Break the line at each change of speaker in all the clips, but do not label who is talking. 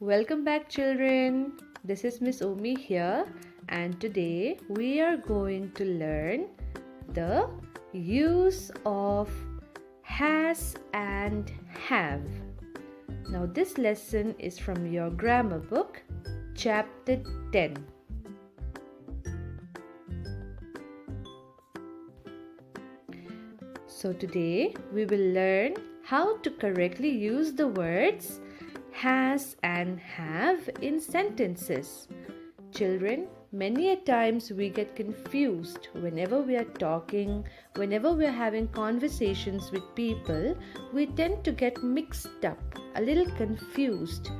Welcome back, children. This is Ms Omi here, and today we are going to learn the use of has and have. Now, this lesson is from your grammar book, chapter 10. So, today we will learn how to correctly use the words has and have in sentences. Children, many a times we get confused whenever we are talking, whenever we are having conversations with people, we tend to get mixed up, a little confused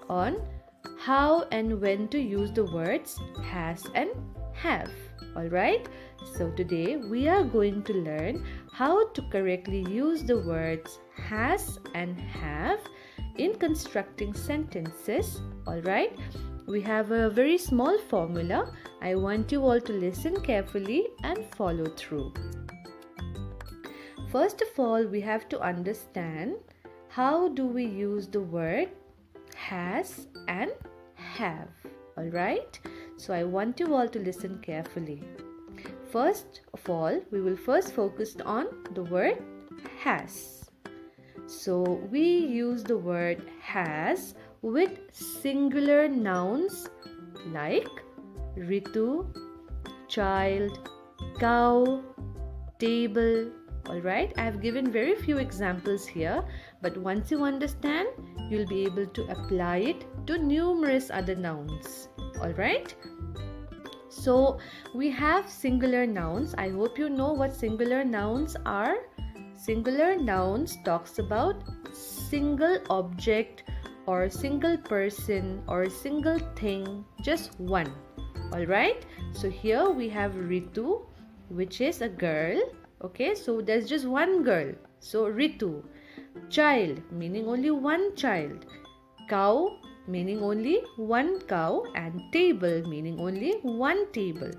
on how and when to use the words has and have. Alright, so today we are going to learn how to correctly use the words has and have in constructing sentences. Alright, we have a very small formula. I want you all to listen carefully and follow through. First of all, we have to understand how do we use the word has and have. Alright, so I want you all to listen carefully. First of all, we will first focus on the word has. So we use the word has with singular nouns like Ritu, child, cow, table. Alright, I have given very few examples here, but once you understand, you'll be able to apply it to numerous other nouns. Alright, so we have singular nouns. I hope you know what singular nouns are. Singular nouns talks about single object or single person or single thing, just one. Alright, so here we have Ritu, which is a girl. Okay, so there's just one girl, so Ritu. Child, meaning only one child. Cow, meaning only one cow. And table, meaning only one table.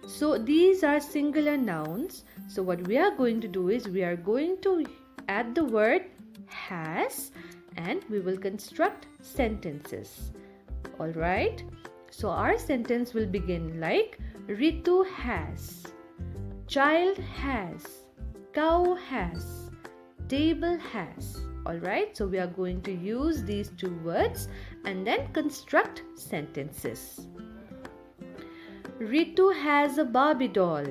So these are singular nouns. So what we are going to do is we are going to add the word has and we will construct sentences. Alright, so our sentence will begin like Ritu has, child has, cow has, table has. Alright, so we are going to use these two words and then construct sentences. Ritu has a Barbie doll.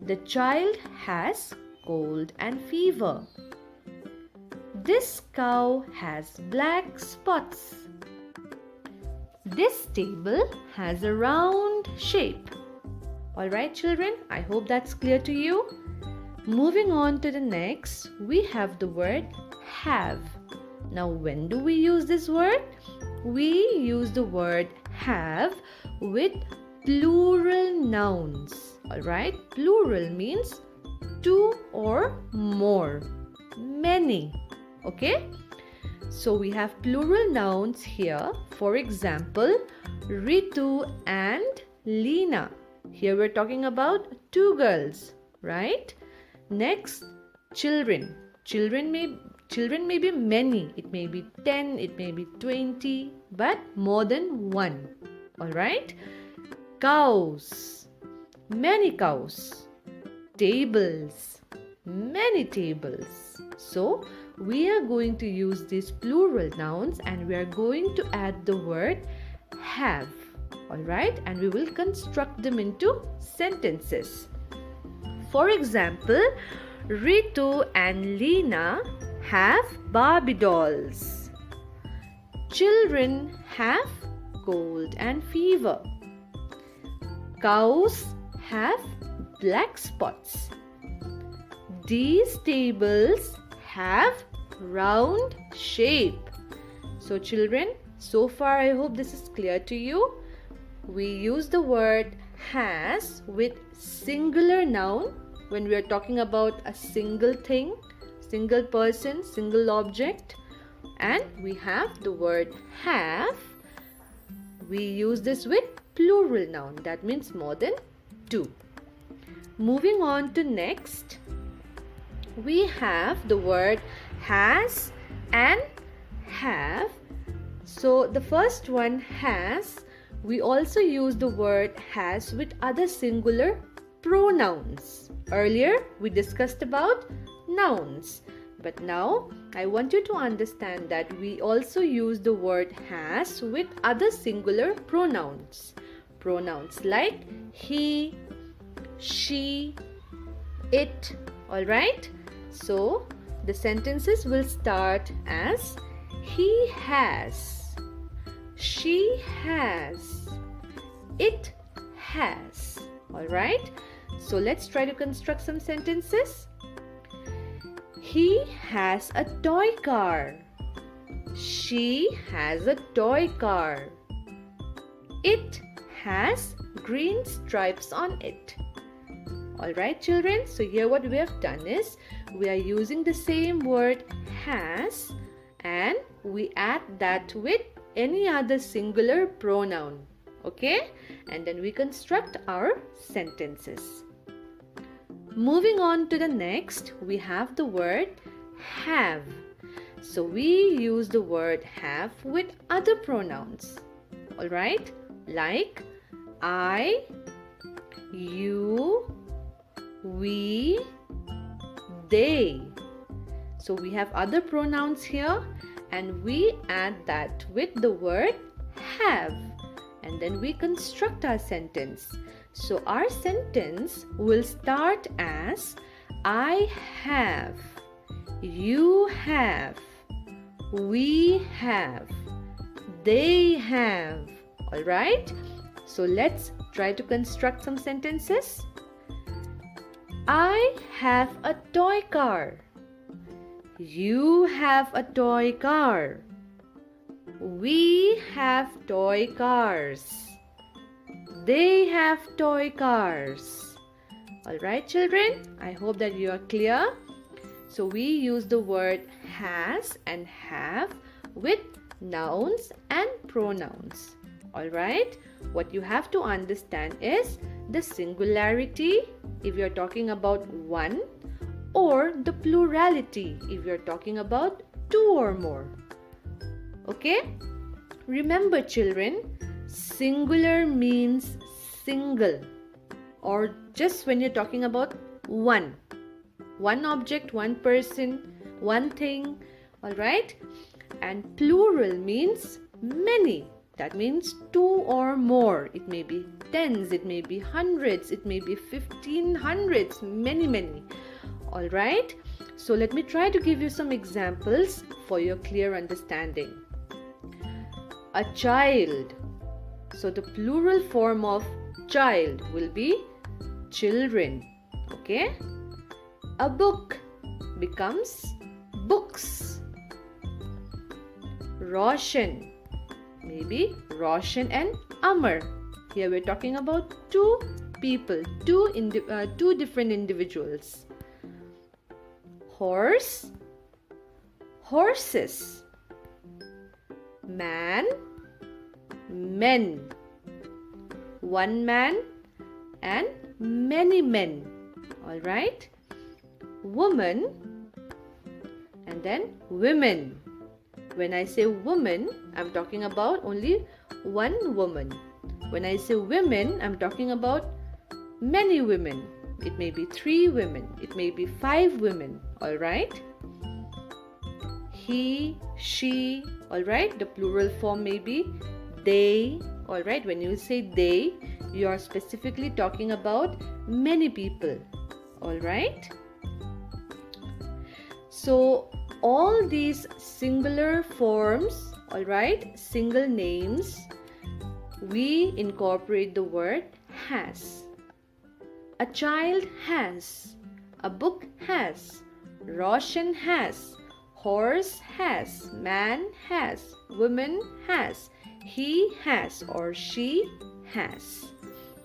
The child has cold and fever. This cow has black spots. This table has a round shape. Alright, children, I hope that's clear to you. Moving on to the next, we have the word have. Now, when do we use this word? We use the word have with plural nouns. Alright, plural means two or more, many. Okay, so we have plural nouns here. For example, Ritu and Leena. Here we're talking about two girls, right? Next, children. Children may be many. It may be 10, it may be 20, but more than one. Alright? Cows, many cows. Tables, many tables. So we are going to use these plural nouns and we are going to add the word have. Alright, and we will construct them into sentences. For example, Ritu and Leena have Barbie dolls. Children have cold and fever. Cows have black spots. These tables have round shape. So children, so far I hope this is clear to you. We use the word has with singular noun when we are talking about a single thing, single person, single object. And we have the word have. We use this with plural noun, that means more than two. Moving on to next, we have the word has and have So the first one, has, we also use the word has with other singular pronouns. Earlier we discussed about nouns, but now I want you to understand that we also use the word has with other singular pronouns. Pronouns like he, she, it. Alright? So the sentences will start as he has, she has, it has. Alright? So let's try to construct some sentences. He has a toy car. She has a toy car. It has green stripes on it. Alright children, so here what we have done is we are using the same word has and we add that with any other singular pronoun. Okay? And then we construct our sentences. Moving on to the next, we have the word have. So we use the word have with other pronouns. Alright? Like I, you, we, they. So we have other pronouns here and we add that with the word have, and then we construct our sentence. So our sentence will start as I have, you have, we have, they have. Alright? So let's try to construct some sentences. I have a toy car. You have a toy car. We have toy cars. They have toy cars. Alright children, I hope that you are clear. So we use the word has and have with nouns and pronouns. Alright, what you have to understand is the singularity if you're talking about one, or the plurality if you're talking about two or more. Okay? Remember children, singular means single, or just when you're talking about one object, one person, one thing. Alright? And plural means many. That means two or more. It may be tens, it may be hundreds, it may be 1500s, many. Alright? So let me try to give you some examples for your clear understanding. A child. So the plural form of child will be children. Okay? A book becomes books. Roshan. Maybe Roshan and Amar. Here we're talking about two people, two different individuals. Horse, horses. Man, men. One man and many men. Alright? Woman and then women. When I say woman, I'm talking about only one woman. When I say women, I'm talking about many women. It may be 3 women. It may be 5 women. Alright? He, she. Alright? The plural form may be they. Alright? When you say they, you are specifically talking about many people. Alright? So, all these singular forms, alright, single names, we incorporate the word has. A child has. A book has. Roshan has. Horse has. Man has. Woman has. He has or she has.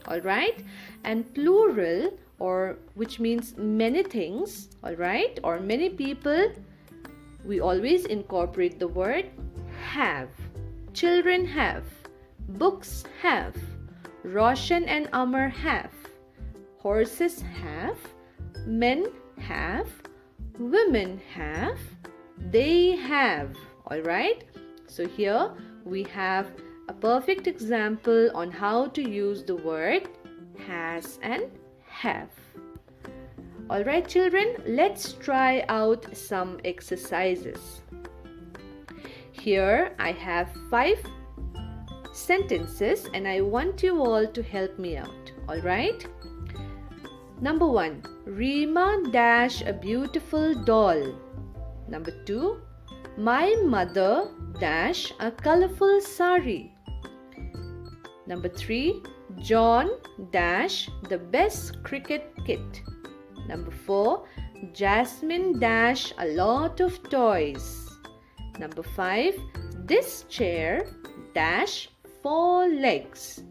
Alright? And plural, or which means many things, alright, or many people, we always incorporate the word have. Children have. Books have. Roshan and Amar have. Horses have. Men have. Women have. They have. Alright? So here we have a perfect example on how to use the word has and have. Alright children, let's try out some exercises. Here I have 5 sentences and I want you all to help me out. Alright? Number 1. Rima dash a beautiful doll. Number 2. My mother dash a colorful sari. Number 3. John dash the best cricket kit. Number 4. Jasmine dash a lot of toys. Number 5. This chair dash 4 legs.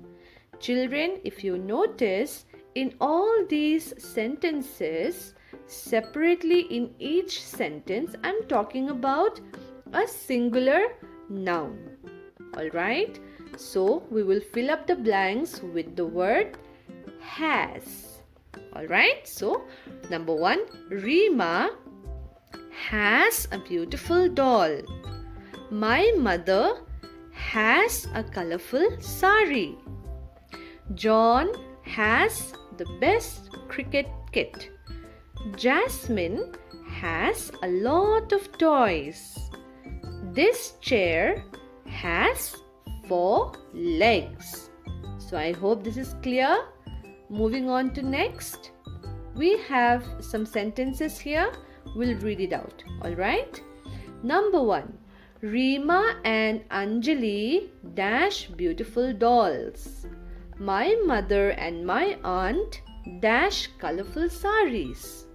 Children, if you notice, in all these sentences, separately in each sentence, I'm talking about a singular noun. Alright? So, we will fill up the blanks with the word has. Alright? So, number 1, Rima has a beautiful doll. My mother has a colorful sari. John has the best cricket kit. Jasmine has a lot of toys. This chair has 4 legs. So I hope this is clear. Moving on to next. We have some sentences here. We'll read it out. Alright? Number 1. Rima and Anjali dash beautiful dolls. My mother and my aunt dash colorful saris.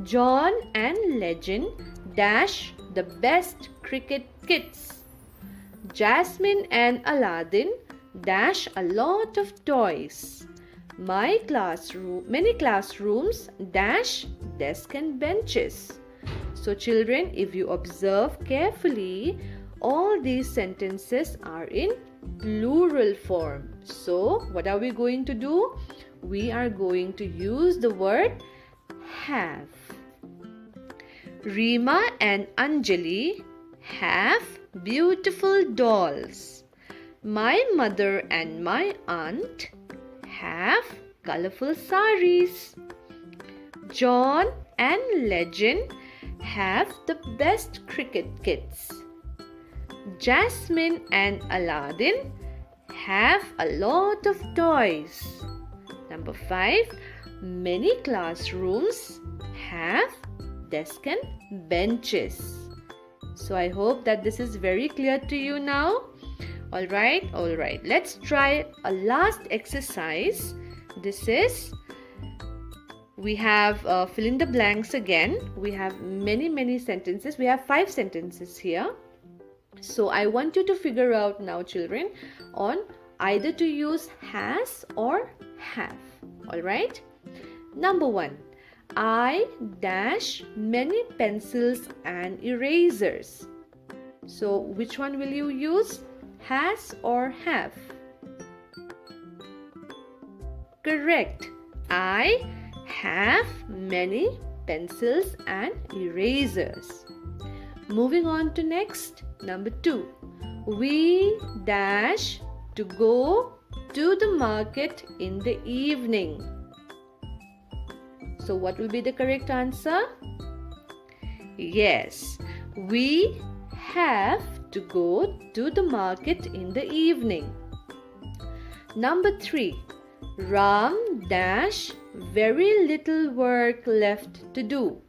John and Legend dash the best cricket kits. Jasmine and Aladdin dash a lot of toys. Many classrooms dash desk and benches. So children, if you observe carefully, all these sentences are in plural form. So what are we going to do? We are going to use the word have. Rima and Anjali have beautiful dolls. My mother and my aunt have colorful saris. John and Legend have the best cricket kits. Jasmine and Aladdin have a lot of toys. Number 5. Many classrooms have desks and benches. So I hope that this is very clear to you now. Alright. Let's try a last exercise. This is, we have fill in the blanks again. We have many sentences. We have 5 sentences here. So I want you to figure out now, children, on either to use has or have. Alright? Number 1. I dash many pencils and erasers. So which one will you use? Has or have? Correct. I have many pencils and erasers. Moving on to next. Number 2. We dash to go to the market in the evening. So what will be the correct answer? Yes, we have to go to the market in the evening. Number 3. Ram dash very little work left to do.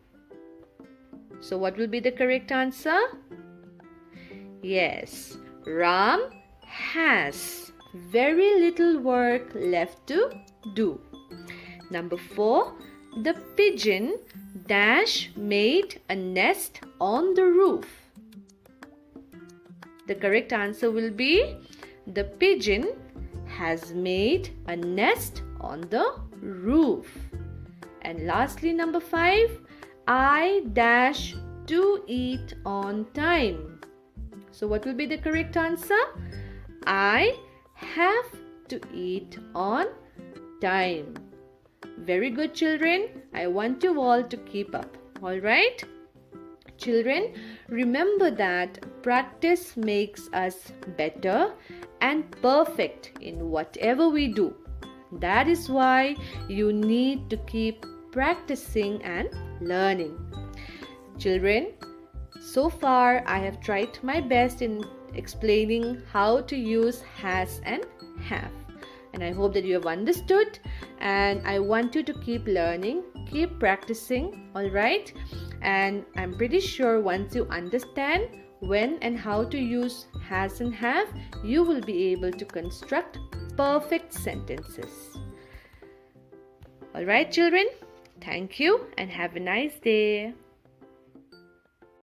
So what will be the correct answer? Yes, Ram has very little work left to do. Number 4. The pigeon dash made a nest on the roof. The correct answer will be the pigeon has made a nest on the roof. And lastly, number 5. I dash to eat on time. So what will be the correct answer? I have to eat on time. Very good, children. I want you all to keep up. Alright? Children, remember that practice makes us better and perfect in whatever we do. That is why you need to keep practicing and learning. Children, so far I have tried my best in explaining how to use has and have. And I hope that you have understood, and I want you to keep learning, keep practicing, alright? And I'm pretty sure once you understand when and how to use has and have, you will be able to construct perfect sentences. Alright, children, thank you and have a nice day.